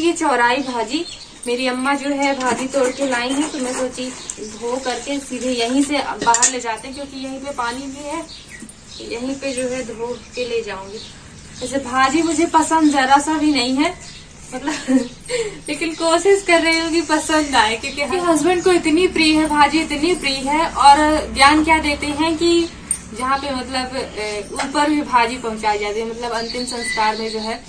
ये चौराई भाजी मेरी अम्मा जो है भाजी तोड़ के लाई है, तो मैं सोची धो करके सीधे यहीं से बाहर ले जाते हैं, क्योंकि यहीं पे पानी भी है, यहीं पे जो है धो के ले जाऊंगी। वैसे भाजी मुझे पसंद जरा सा भी नहीं है, मतलब लेकिन कोशिश कर रही हूँ कि पसंद आए, क्योंकि हस्बैंड को इतनी प्रिय है भाजी, इतनी प्रिय है। और ज्ञान क्या देते हैं कि जहाँ पे मतलब ऊपर भी भाजी पहुंचाई जाती है, मतलब अंतिम संस्कार में जो है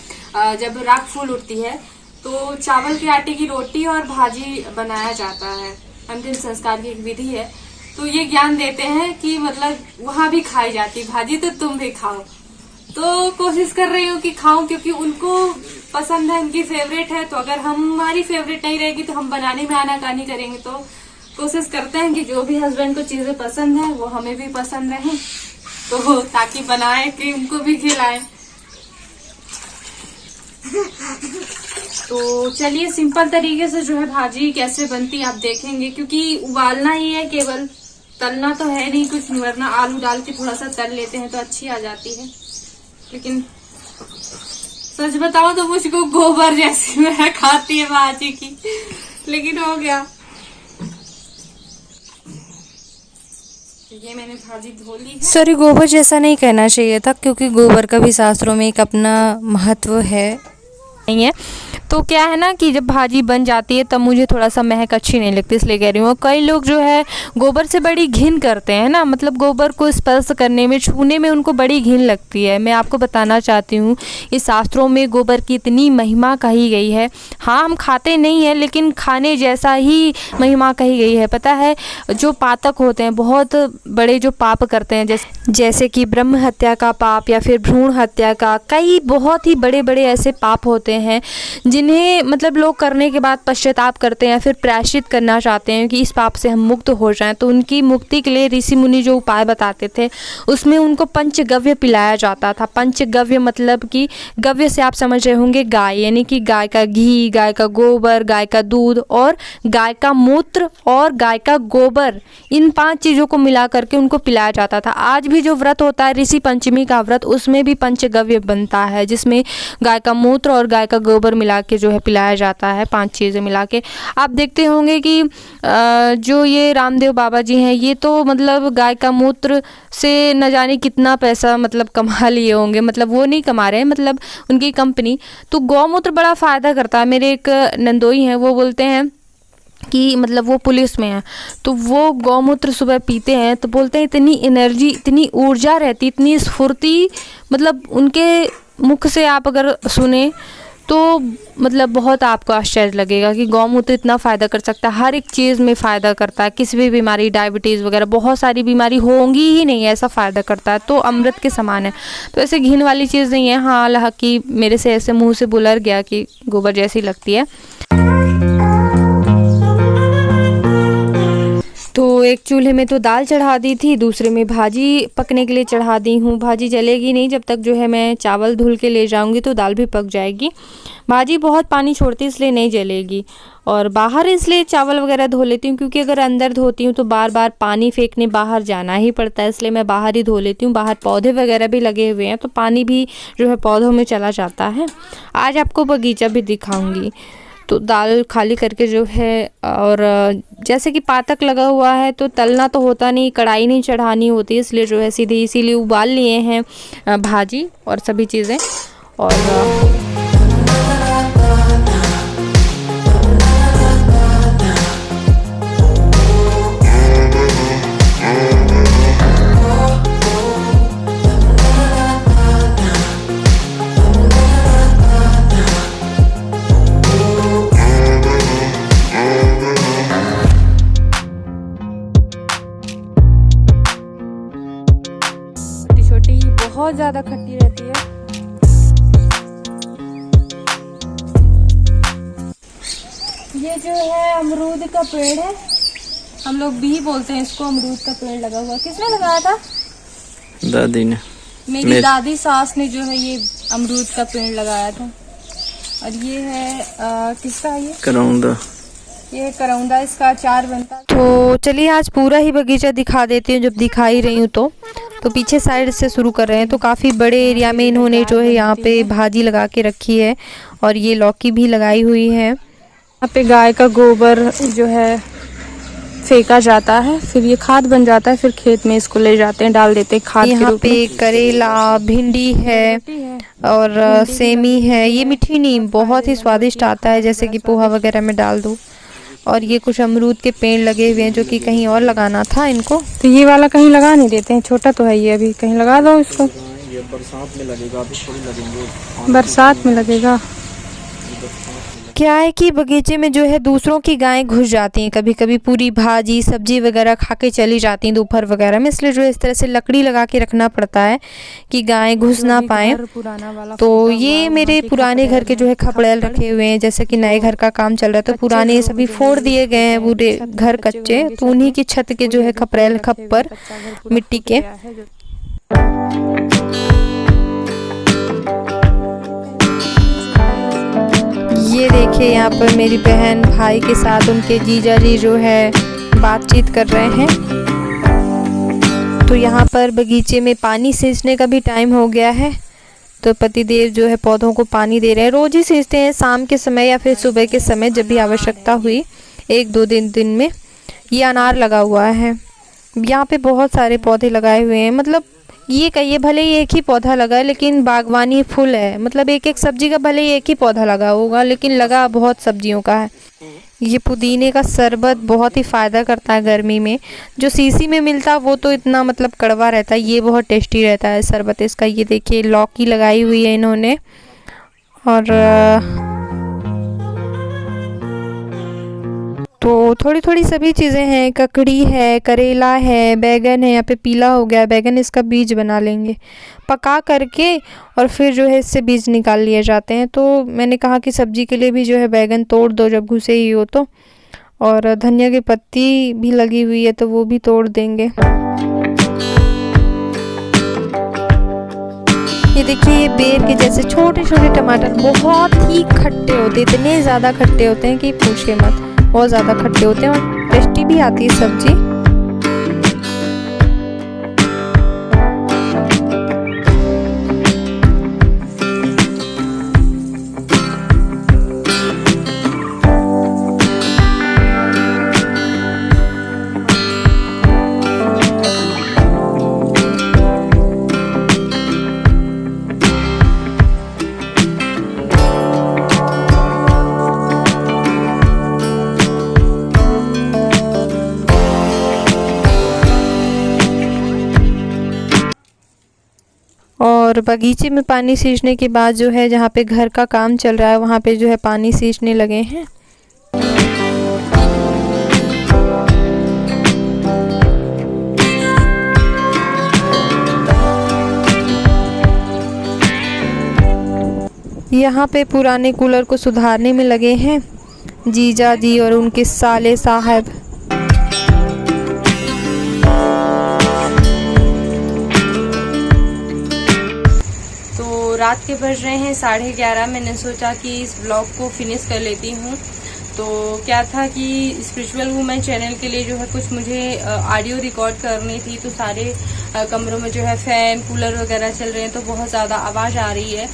जब राख फूल उठती है तो चावल के आटे की रोटी और भाजी बनाया जाता है, अंतिम संस्कार की एक विधि है। तो ये ज्ञान देते हैं कि मतलब वहां भी खाई जाती भाजी, तो तुम भी खाओ। तो कोशिश कर रही हूँ कि खाऊं, क्योंकि उनको पसंद है, उनकी फेवरेट है। तो अगर हमारी फेवरेट नहीं रहेगी तो हम बनाने में आनाकानी करेंगे। तो कोशिश करते हैं कि जो भी हस्बैंड को चीजें पसंद है वो हमें भी पसंद रहे, तो ताकि बनाए कि उनको भी खिलाएं। तो चलिए सिंपल तरीके से जो है भाजी कैसे बनती आप देखेंगे, क्योंकि उबालना ही है केवल, तलना तो है नहीं कुछ, वरना आलू डाल के थोड़ा सा तल लेते हैं तो अच्छी आ जाती है। लेकिन सच बताओ तो मुझको गोबर जैसी मैं खाती है भाजी की, लेकिन हो गया। ये मैंने भाजी धो ली है। सॉरी, गोबर जैसा नहीं कहना चाहिए था, क्योंकि गोबर का भी शास्त्रों में एक अपना महत्व है नहीं है। तो क्या है ना कि जब भाजी बन जाती है तब मुझे थोड़ा सा महक अच्छी नहीं लगती, इसलिए कह रही हूँ। कई लोग जो है गोबर से बड़ी घिन करते हैं ना, मतलब गोबर को स्पर्श करने में, छूने में उनको बड़ी घिन लगती है। मैं आपको बताना चाहती हूँ इस शास्त्रों में गोबर की इतनी महिमा कही गई है। हाँ, हम खाते नहीं हैं, लेकिन खाने जैसा ही महिमा कही गई है। पता है, जो पातक होते हैं, बहुत बड़े जो पाप करते हैं, जैसे कि ब्रह्म हत्या का पाप या फिर भ्रूण हत्या का, कई बहुत ही बड़े बड़े ऐसे पाप होते हैं जिन्हें मतलब लोग करने के बाद पश्चाताप करते हैं या फिर प्रायश्चित करना चाहते हैं कि इस पाप से हम मुक्त हो जाएं। तो उनकी मुक्ति के लिए ऋषि मुनि जो उपाय बताते थे, उसमें उनको पंचगव्य पिलाया जाता था। पंचगव्य मतलब कि गव्य से आप समझ रहे होंगे गाय, यानी कि गाय का घी, गाय का गोबर, गाय का दूध और गाय का मूत्र और गाय का गोबर, इन 5 चीज़ों को मिला करके उनको पिलाया जाता था। आज भी जो व्रत होता है ऋषि पंचमी का व्रत, उसमें भी पंचगव्य बनता है, जिसमें गाय का मूत्र और गाय का गोबर मिला के जो है पिलाया जाता है, 5 चीज़ें मिला के। आप देखते होंगे कि जो ये रामदेव बाबा जी हैं, ये तो मतलब गाय का मूत्र से न जाने कितना पैसा मतलब कमा लिए होंगे, मतलब वो नहीं कमा रहे हैं, मतलब उनकी कंपनी। तो गौमूत्र बड़ा फ़ायदा करता है। मेरे एक नंदोई हैं, वो बोलते हैं कि मतलब वो पुलिस में है, तो वो गौमूत्र सुबह पीते हैं तो बोलते हैं इतनी एनर्जी, इतनी ऊर्जा रहती, इतनी स्फूर्ति, मतलब उनके मुख से आप अगर सुने तो मतलब बहुत आपको आश्चर्य लगेगा कि गौमूत्र इतना फ़ायदा कर सकता है। हर एक चीज़ में फ़ायदा करता है, किसी भी बीमारी, डायबिटीज़ वगैरह बहुत सारी बीमारी होंगी ही नहीं, ऐसा फ़ायदा करता है। तो अमृत के समान है, तो ऐसे घिन वाली चीज़ नहीं है। हाँ, हालांकि मेरे से ऐसे मुंह से बुलर गया कि गोबर जैसी लगती है। तो एक चूल्हे में तो दाल चढ़ा दी थी, दूसरे में भाजी पकने के लिए चढ़ा दी हूँ। भाजी जलेगी नहीं जब तक जो है मैं चावल धुल के ले जाऊँगी, तो दाल भी पक जाएगी। भाजी बहुत पानी छोड़ती है, इसलिए नहीं जलेगी। और बाहर इसलिए चावल वगैरह धो लेती हूँ, क्योंकि अगर अंदर धोती हूँ तो बार बार पानी फेंकने बाहर जाना ही पड़ता है, इसलिए मैं बाहर ही धो लेती हूँ। बाहर पौधे वगैरह भी लगे हुए हैं, तो पानी भी जो है पौधों में चला जाता है। आज आपको बगीचा भी दिखाऊँगी। तो दाल खाली करके जो है, और जैसे कि पातक लगा हुआ है तो तलना तो होता नहीं, कढ़ाई नहीं चढ़ानी होती, इसलिए जो है सीधे इसीलिए उबाल लिए हैं भाजी और सभी चीज़ें। और बहुत ज़्यादा खट्टी रहती है। ये जो है अमरूद का पेड़ है, हम लोग भी बोलते हैं इसको, अमरूद का पेड़ लगा हुआ। किसने लगाया था? दादी ने, मेरी दादी सास ने जो है ये अमरूद का पेड़ लगाया था। और ये है किसका है? ये करौंदा, ये करौंदा, इसका अचार बनता। तो चलिए आज पूरा ही बगीचा दिखा देती हूँ जब दिखा ही रही हूँ तो तो पीछे साइड से शुरू कर रहे हैं। तो काफ़ी बड़े एरिया में इन्होंने जो है यहाँ पे भाजी लगा के रखी है और ये लौकी भी लगाई हुई है। यहाँ पे गाय का गोबर जो है फेंका जाता है, फिर ये खाद बन जाता है, फिर खेत में इसको ले जाते हैं, डाल देते हैं खाद के यहाँ रूप में। पे करेला, भिंडी है और सेमी है। ये मीठी नीम बहुत ही स्वादिष्ट आता है, जैसे कि पोहा वगैरह में डाल दो। और ये कुछ अमरूद के पेड़ लगे हुए हैं जो कि कहीं और लगाना था इनको। तो ये वाला कहीं लगा नहीं देते हैं, छोटा तो है ये, अभी कहीं लगा दो इसको। ये बरसात में लगेगा, अभी थोड़ी लगेंगे। बरसात में लगेगा। क्या है कि बगीचे में जो है दूसरों की गायें घुस जाती हैं, कभी कभी पूरी भाजी सब्जी वगैरह खा के चली जाती हैं दोपहर वगैरह में, इसलिए जो इस तरह से लकड़ी लगा के रखना पड़ता है कि गायें घुस ना पाएं। तो ये मेरे पुराने घर के जो है खपड़ेल रखे हुए हैं, जैसे कि नए घर का काम चल रहा है तो पुराने सभी फोड़ दिए गए हैं पूरे घर कच्चे, तो उन्हीं की छत के जो है खपड़ेल खप्पर मिट्टी के। ये देखिए यहाँ पर मेरी बहन भाई के साथ उनके जीजा जी जो है बातचीत कर रहे हैं। तो यहाँ पर बगीचे में पानी सींचने का भी टाइम हो गया है, तो पतिदेव जो है पौधों को पानी दे रहे हैं। रोज ही सींचते हैं, शाम के समय या फिर सुबह के समय जब भी आवश्यकता हुई, 1-2 दिन में। ये अनार लगा हुआ है, यहाँ पे बहुत सारे पौधे लगाए हुए हैं। मतलब ये कहिए भले ही एक ही पौधा लगा है लेकिन बागवानी फुल है, मतलब एक एक सब्जी का भले ही एक ही पौधा लगा होगा लेकिन लगा बहुत सब्जियों का है। ये पुदीने का शरबत बहुत ही फ़ायदा करता है गर्मी में। जो सीसी में मिलता है वो तो इतना मतलब कड़वा रहता है, ये बहुत टेस्टी रहता है शरबत इसका। ये देखिए लौकी लगाई हुई है इन्होंने, और तो थोड़ी थोड़ी सभी चीज़ें हैं। ककड़ी है, करेला है, बैगन है, यहाँ पे पीला हो गया बैगन, इसका बीज बना लेंगे पका करके, और फिर जो है इससे बीज निकाल लिए जाते हैं। तो मैंने कहा कि सब्जी के लिए भी जो है बैगन तोड़ दो जब घुसे ही हो तो, और धनिया की पत्ती भी लगी हुई है तो वो भी तोड़ देंगे। ये देखिए ये बेर के जैसे छोटे छोटे टमाटर बहुत ही खट्टे होते, इतने ज़्यादा खट्टे होते हैं कि पूछिए मत, बहुत ज़्यादा खट्टे होते हैं और टेस्टी भी आती है सब्जी। और बगीचे में पानी सींचने के बाद जो है जहाँ पे घर का काम चल रहा है वहाँ पे जो है पानी सींचने लगे हैं। यहाँ पे पुराने कूलर को सुधारने में लगे हैं जीजा जी और उनके साले साहब। रात के बज रहे हैं 11:30। मैंने सोचा कि इस ब्लॉग को फिनिश कर लेती हूँ। तो क्या था कि स्पिरिचुअल वुमेन चैनल के लिए जो है कुछ मुझे ऑडियो रिकॉर्ड करनी थी, तो सारे कमरों में जो है फैन कूलर वगैरह चल रहे हैं तो बहुत ज़्यादा आवाज़ आ रही है।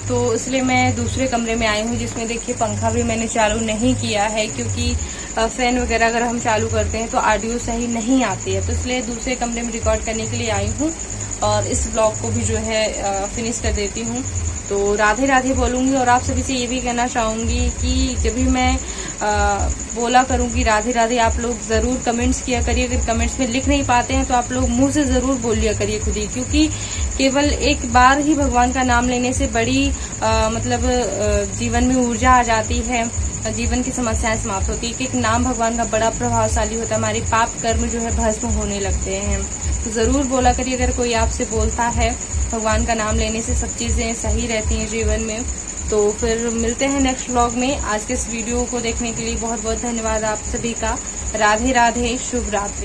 तो इसलिए मैं दूसरे कमरे में आई हूँ जिसमें देखिए पंखा भी मैंने चालू नहीं किया है, क्योंकि फ़ैन वगैरह अगर हम चालू करते हैं तो ऑडियो सही नहीं आती है। तो इसलिए दूसरे कमरे में रिकॉर्ड करने के लिए आई हूँ और इस ब्लॉग को भी जो है फिनिश कर देती हूँ। तो राधे राधे बोलूँगी और आप सभी से ये भी कहना चाहूँगी कि जब भी मैं बोला करूँगी राधे राधे, आप लोग ज़रूर कमेंट्स किया करिए। अगर कमेंट्स में लिख नहीं पाते हैं तो आप लोग मुंह से ज़रूर बोल लिया करिए खुद ही, क्योंकि केवल एक बार ही भगवान का नाम लेने से बड़ी जीवन में ऊर्जा आ जाती है, जीवन की समस्याएं समाप्त होती है। एक नाम भगवान का बड़ा प्रभावशाली होता है, हमारे पाप कर्म जो है भस्म होने लगते हैं। तो ज़रूर बोला करिए अगर कोई आपसे बोलता है भगवान का नाम लेने से सब चीज़ें सही रहती हैं जीवन में। तो फिर मिलते हैं नेक्स्ट व्लॉग में। आज के इस वीडियो को देखने के लिए बहुत बहुत धन्यवाद आप सभी का। राधे राधे, शुभ रात्रि।